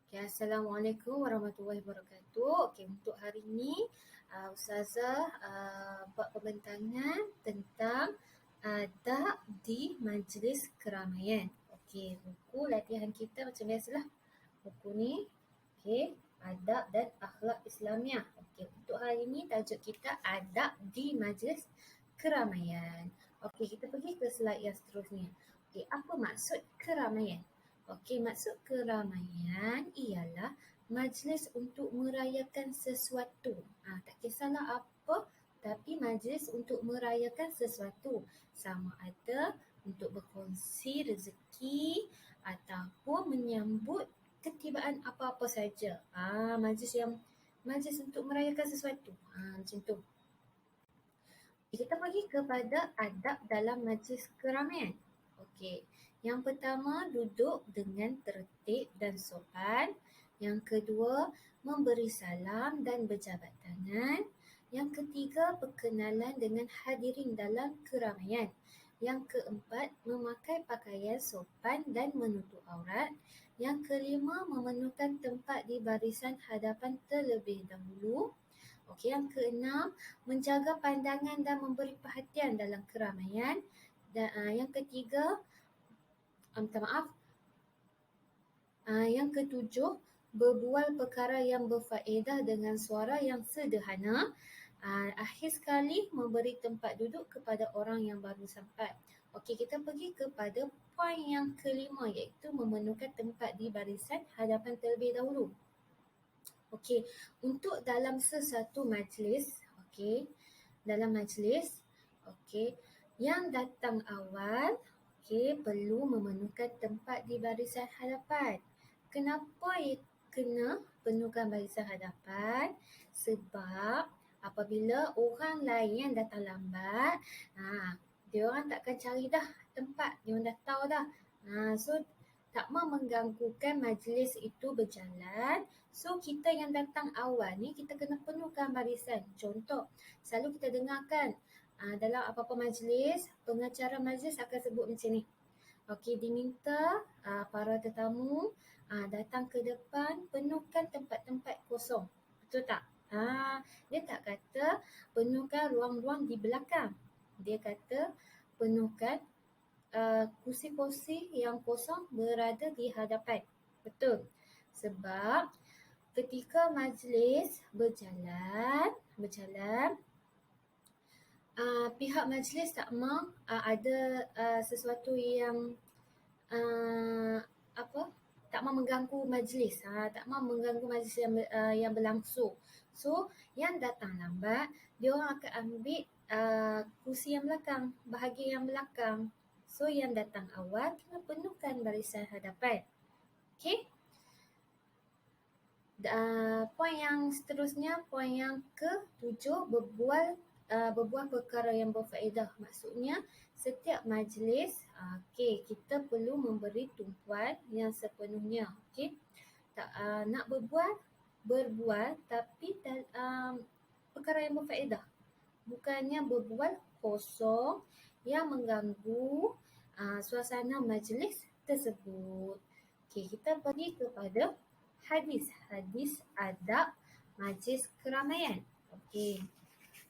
Okay, Assalamualaikum warahmatullahi wabarakatuh. Okay, untuk hari ini Ustazah buat pembentangan tentang adab di majlis keramaian. Okay, buku latihan kita macam biasalah. Buku ni, okay, adab dan akhlak Islamiah. Okay, untuk hari ini tajuk kita adab di majlis keramaian. Okay, kita pergi ke slide yang seterusnya. Okay, apa maksud keramaian? Okey, maksud keramaian ialah majlis untuk merayakan sesuatu. Tak kisahlah apa, tapi majlis untuk merayakan sesuatu. Sama ada untuk berkongsi rezeki ataupun menyambut ketibaan apa-apa saja. Majlis untuk merayakan sesuatu. Macam tu. Kita pergi kepada adab dalam majlis keramaian. Okey. Yang pertama, duduk dengan tertib dan sopan. Yang kedua, memberi salam dan berjabat tangan. Yang ketiga, perkenalan dengan hadirin dalam keramaian. Yang keempat, memakai pakaian sopan dan menutup aurat. Yang kelima, memerlukan tempat di barisan hadapan terlebih dahulu. Okey, yang keenam, menjaga pandangan dan memberi perhatian dalam keramaian. Dan yang ketiga, yang ketujuh, berbual perkara yang berfaedah dengan suara yang sederhana. Akhir sekali, memberi tempat duduk kepada orang yang baru sampai. Okey, kita pergi kepada poin yang kelima, iaitu memerlukan tempat di barisan hadapan terlebih dahulu. Okey, untuk dalam sesuatu majlis, dalam majlis, yang datang awal, perlu memerlukan tempat di barisan hadapan. Kenapa kena penuhkan barisan hadapan? Sebab apabila orang lain yang datang lambat, dia orang takkan cari dah tempat, dia orang dah tahu dah. So tak mau mengganggukan majlis itu berjalan. So kita yang datang awal ni, kita kena penuhkan barisan. Contoh, selalu kita dengarkan dalam apa-apa majlis, pengacara majlis akan sebut macam ni. Okey, diminta para tetamu datang ke depan, penuhkan tempat-tempat kosong. Betul tak? Dia tak kata penuhkan ruang-ruang di belakang. Dia kata penuhkan kursi-kursi yang kosong berada di hadapan. Betul. Sebab ketika majlis berjalan, pihak majlis tak mau ada sesuatu yang tak mau mengganggu majlis, tak mau mengganggu majlis yang berlangsung. So yang datang lambat, dia orang akan ambil kursi yang belakang, bahagian yang belakang. So yang datang awal kena penuhkan barisan hadapan. Okey. Poin yang seterusnya, poin yang ke-7, berbual perkara yang berfaedah. Maksudnya setiap majlis, kita perlu memberi tumpuan yang sepenuhnya. Nak berbual tapi perkara yang berfaedah. Bukannya berbual kosong yang mengganggu suasana majlis tersebut. Kita pergi kepada hadis adab majlis keramaian.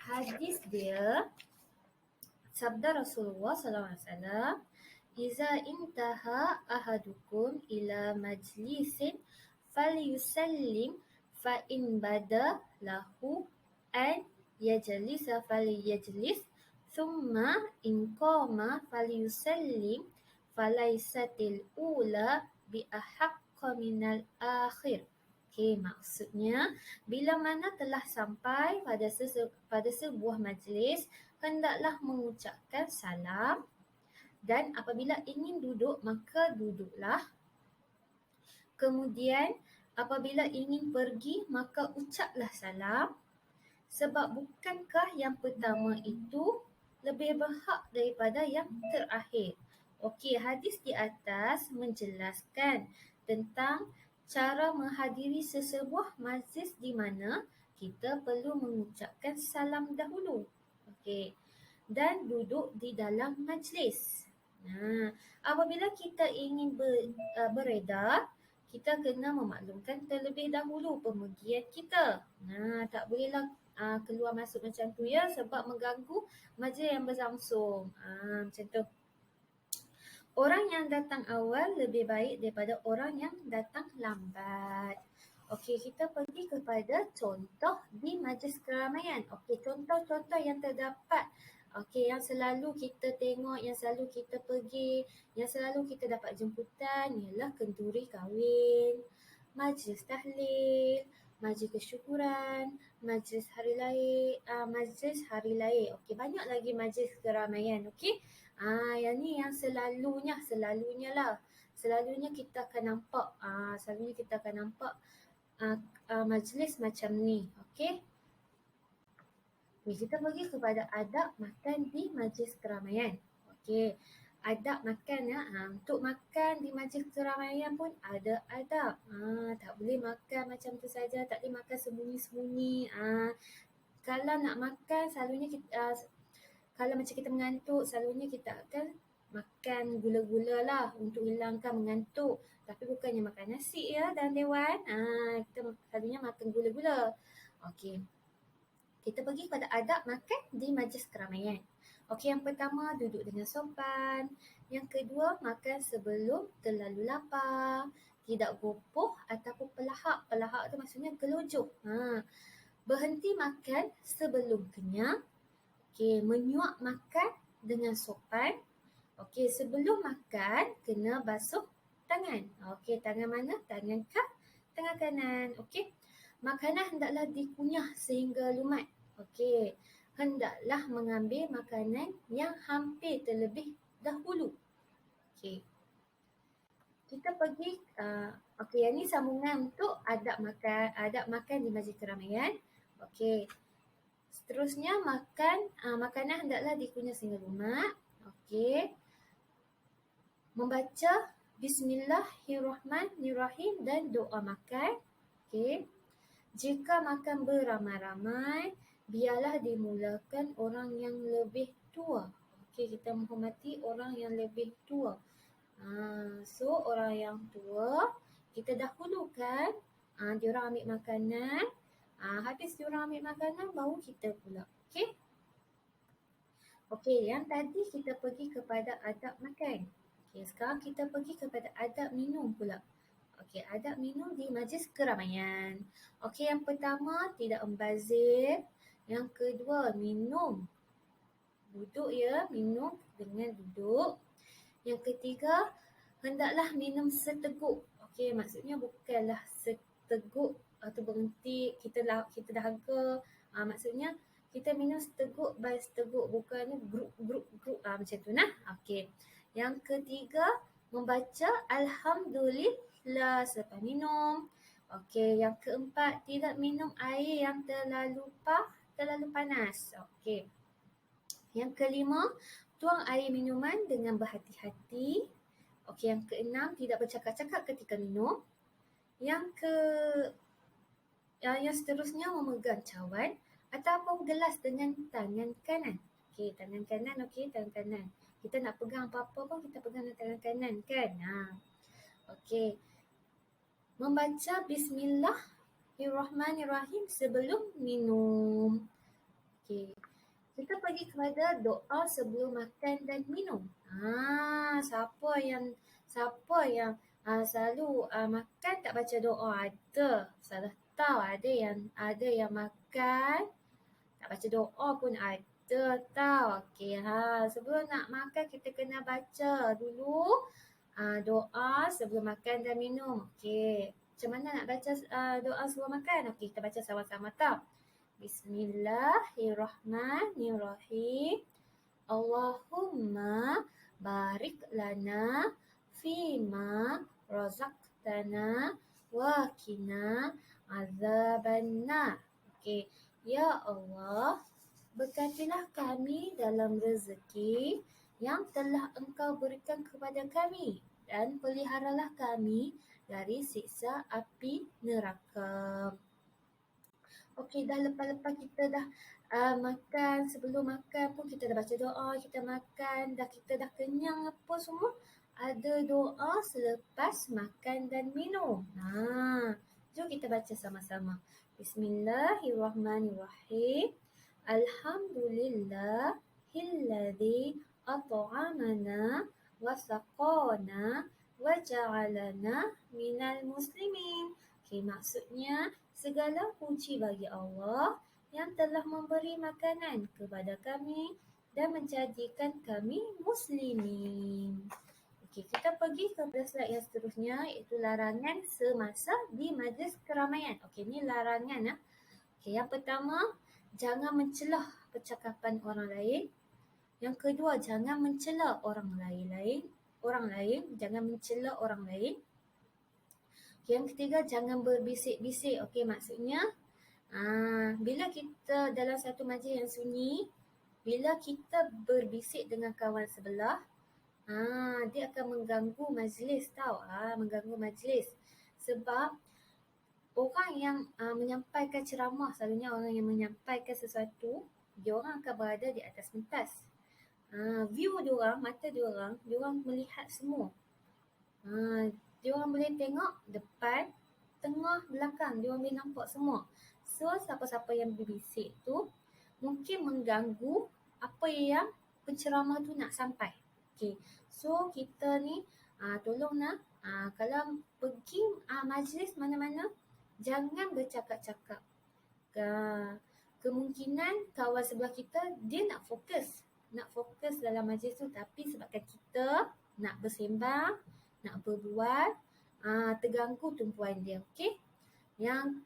Hadis dia, sabda Rasulullah SAW, "Iza intaha ahadukum ila majlisin falyusallim fa in bada lahu an yajlisa falyajlis thumma in qama falyusallim falaysatil ula bi ahaqqa minal akhir." Maksudnya, bila mana telah sampai pada sebuah majlis, hendaklah mengucapkan salam, dan apabila ingin duduk, maka duduklah. Kemudian, apabila ingin pergi, maka ucaplah salam. Sebab bukankah yang pertama itu lebih berhak daripada yang terakhir? Hadis di atas menjelaskan tentang cara menghadiri sesebuah majlis di mana kita perlu mengucapkan salam dahulu. Dan duduk di dalam majlis. Apabila kita ingin beredar, kita kena memaklumkan terlebih dahulu pemergian kita. Tak bolehlah keluar masuk macam tu ya, sebab mengganggu majlis yang berlangsung. Macam tu. Orang yang datang awal lebih baik daripada orang yang datang lambat. Okey, kita pergi kepada contoh di majlis keramaian. Okey, contoh-contoh yang terdapat. Okey, yang selalu kita tengok, yang selalu kita pergi, yang selalu kita dapat jemputan ialah kenduri kahwin, majlis tahlil, majlis kesyukuran, majlis hari lahir. Okey, banyak lagi majlis keramaian. Okey. Yang ni yang selalunya lah. Selalunya kita akan nampak, majlis macam ni. Okey. Kita pergi kepada adab makan di majlis keramaian. Okey. Adab makan ya. Untuk makan di majlis keramaian pun ada adab. Tak boleh makan macam tu saja, tak boleh makan sembunyi-sembunyi. Kalau nak makan selalunya kita kalau macam kita mengantuk, selalunya kita akan makan gula-gula lah untuk hilangkan mengantuk. Tapi bukannya makan nasi ya dan dewan. Kita selalunya makan gula-gula. Okey. Kita pergi pada adab makan di majlis keramaian. Okey, yang pertama duduk dengan sopan. Yang kedua, makan sebelum terlalu lapar. Tidak gopoh ataupun pelahap. Pelahap tu maksudnya gelojoh. Berhenti makan sebelum kenyang. Okey, menyuap makan dengan sopan. Okey, sebelum makan kena basuh tangan. Okey, tangan mana? Tangan kanan. Okey. Makanan hendaklah dikunyah sehingga lumat. Okey. Hendaklah mengambil makanan yang hampir terlebih dahulu. Okey. Kita pergi okey, yang ni sambungan untuk adab makan di majlis keramaian. Okey. Seterusnya makanan hendaklah dikunyah sehingga lumat. Okey. Membaca Bismillahirrahmanirrahim dan doa makan. Okey. Jika makan beramai-ramai, biarlah dimulakan orang yang lebih tua. Okey, kita menghormati orang yang lebih tua. So orang yang tua kita dahulukan. Diorang ambil makanan. Habis diorang ambil makanan, baru kita pula. Okey? Okey, yang tadi kita pergi kepada adab makan. Okey, sekarang kita pergi kepada adab minum pula. Okey, adab minum di majlis keramaian. Okey, yang pertama tidak membazir. Yang kedua, minum. Duduk ya, minum dengan duduk. Yang ketiga, hendaklah minum seteguk. Okey, maksudnya bukanlah seteguk atau berhenti kita dahaga. Maksudnya kita minum seteguk by seteguk, bukannya grup macam tu nah. Okey. Yang ketiga, membaca alhamdulillah selepas minum. Okey, yang keempat, tidak minum air yang terlalu panas. Okey. Yang kelima, tuang air minuman dengan berhati-hati. Okey, yang keenam, tidak bercakap-cakap ketika minum. Yang seterusnya, memegang cawan ataupun gelas dengan tangan kanan. Okey, tangan kanan. Kita nak pegang apa-apa pun kita pegang dengan tangan kanan kan. Okey. Membaca Bismillahirrahmanirrahim sebelum minum. Okey. Kita pergi kepada doa sebelum makan dan minum. Siapa yang selalu makan tak baca doa? Ada. Salah tahu ada yang makan tak baca doa pun ada tahu. Okey, sebelum nak makan kita kena baca dulu doa sebelum makan dan minum. Okey. Macam mana nak baca doa sebelum makan? Okey, kita baca sama-sama tau. Bismillahirrahmanirrahim. Allahumma barik lana fima razaqtana wa qina azabannar. Okey, ya Allah, berkatilah kami dalam rezeki yang telah Engkau berikan kepada kami dan peliharalah kami dari siksa api neraka. Okey, dah lepas-lepas kita dah makan, sebelum makan pun kita dah baca doa, kita makan, kita dah kenyang apa semua. ada doa selepas makan dan minum. Jom kita baca sama-sama. Bismillahirrahmanirrahim. Alhamdulillahilladzi at'amana wa saqana wa ja'alana minal muslimin. Okey, maksudnya segala puji bagi Allah yang telah memberi makanan kepada kami dan menjadikan kami muslimin. Okey, kita pergi ke slide yang seterusnya, iaitu larangan semasa di majlis keramaian. Okey, ni larangan. Okey, yang pertama, jangan mencelah percakapan orang lain. Yang kedua, jangan mencela orang lain. Jangan mencela orang lain. Okey, yang ketiga, jangan berbisik-bisik. Okey, maksudnya bila kita dalam satu majlis yang sunyi, bila kita berbisik dengan kawan sebelah, dia akan mengganggu majlis tau. Mengganggu majlis. Sebab orang yang menyampaikan ceramah, selalunya orang yang menyampaikan sesuatu, dia orang akan berada di atas pentas. View diorang, mata diorang melihat semua. Diorang boleh tengok depan, tengah, belakang, diorang boleh nampak semua. So, siapa-siapa yang berbisik tu mungkin mengganggu apa yang penceramah tu nak sampai. Okay. So, kita ni tolonglah kalau pergi majlis mana-mana, jangan bercakap-cakap. Kemungkinan kawan sebelah kita, dia nak fokus dalam majlis tu, tapi sebabkan kita nak bersembang, nak berbual, terganggu tumpuan dia. Okey. Yang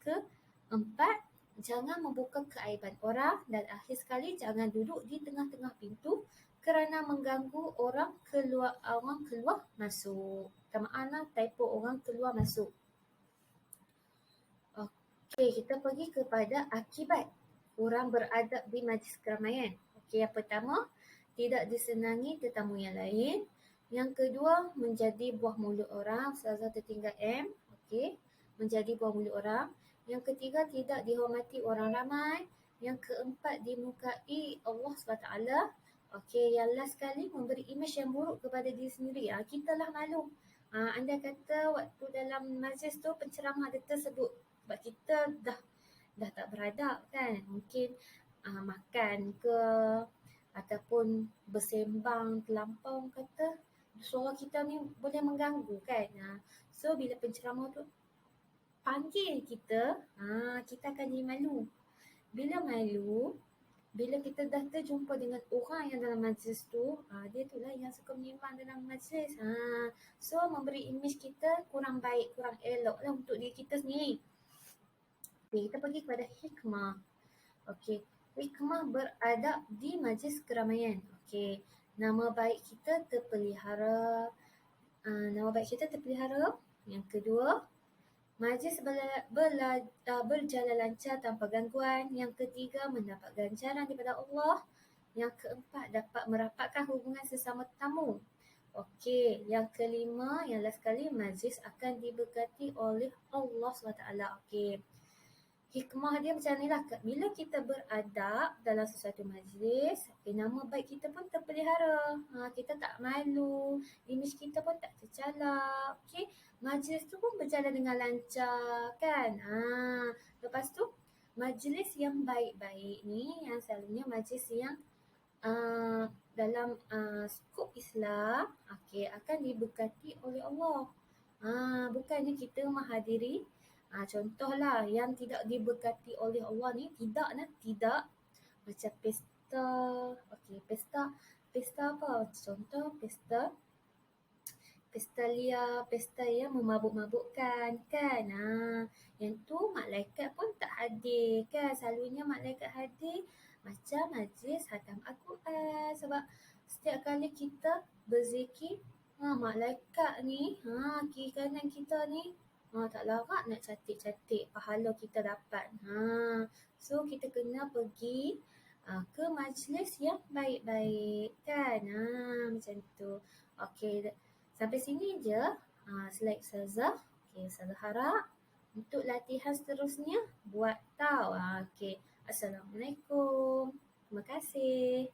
keempat, jangan membuka keaiban orang, dan akhir sekali jangan duduk di tengah-tengah pintu kerana mengganggu orang keluar masuk. Typo orang keluar masuk. Okey, kita pergi kepada akibat kurang beradab di majlis keramaian. Okey, yang pertama, tidak disenangi tetamu yang lain. Yang kedua, menjadi buah mulut orang. Ustazah tertinggal M. Okey, menjadi buah mulut orang. Yang ketiga, tidak dihormati orang ramai. Yang keempat, dimukai Allah SWT. Okey, yang last sekali, memberi imej yang buruk kepada diri sendiri. Kita lah malu. Anda kata waktu dalam majlis tu penceramah ada tersebut. Sebab kita dah tak beradab kan. Mungkin makan ke ataupun bersembang terlampau, kata suara kita ni boleh mengganggu kan. So bila penceramah tu panggil kita, kita akan jadi malu. Bila kita dah terjumpa dengan orang yang dalam majlis tu, dia tu lah yang suka menyembang dalam majlis. So memberi imej kita kurang baik, kurang elok lah untuk diri kita sendiri. Okay, kita pergi kepada hikmah. Okey, hikmah beradab di majlis keramaian. Okey, nama baik kita terpelihara. Yang kedua, majlis berjalan lancar tanpa gangguan. Yang ketiga, mendapat ganjaran daripada Allah. Yang keempat, dapat merapatkan hubungan sesama tetamu. Okey, yang kelima, yang last sekali, majlis akan diberkati oleh Allah SWT. Okey, hikmah dia macam ni lah. Bila kita beradab dalam sesuatu majlis, nama baik kita pun terpelihara. Kita tak malu, imej kita pun tak tercalak. Okey, majlis tu pun berjalan dengan lancar kan. Lepas tu, majlis yang baik-baik ni, yang selalunya majlis yang dalam skop Islam, okey, akan diberkati oleh Allah. Bukannya kita menghadiri contohlah yang tidak diberkati oleh Allah ni, tidak macam pesta. Okey, pesta apa? Contoh pesta liar, pesta yang memabuk-mabukkan kan. Yang tu malaikat pun tak hadir kan. Selalunya malaikat hadir macam majlis khatam Al-Quran. Sebab setiap kali kita berzikir, malaikat ni, kiri kanan kita ni, tak larat nak cantik-cantik pahala kita dapat. So kita kena pergi ke majlis yang baik-baik kan. Macam tu. Okey, sampai sini je slide Ustazah. Okey, Ustazah harap untuk latihan seterusnya buat tahu. Okey, Assalamualaikum. Terima kasih.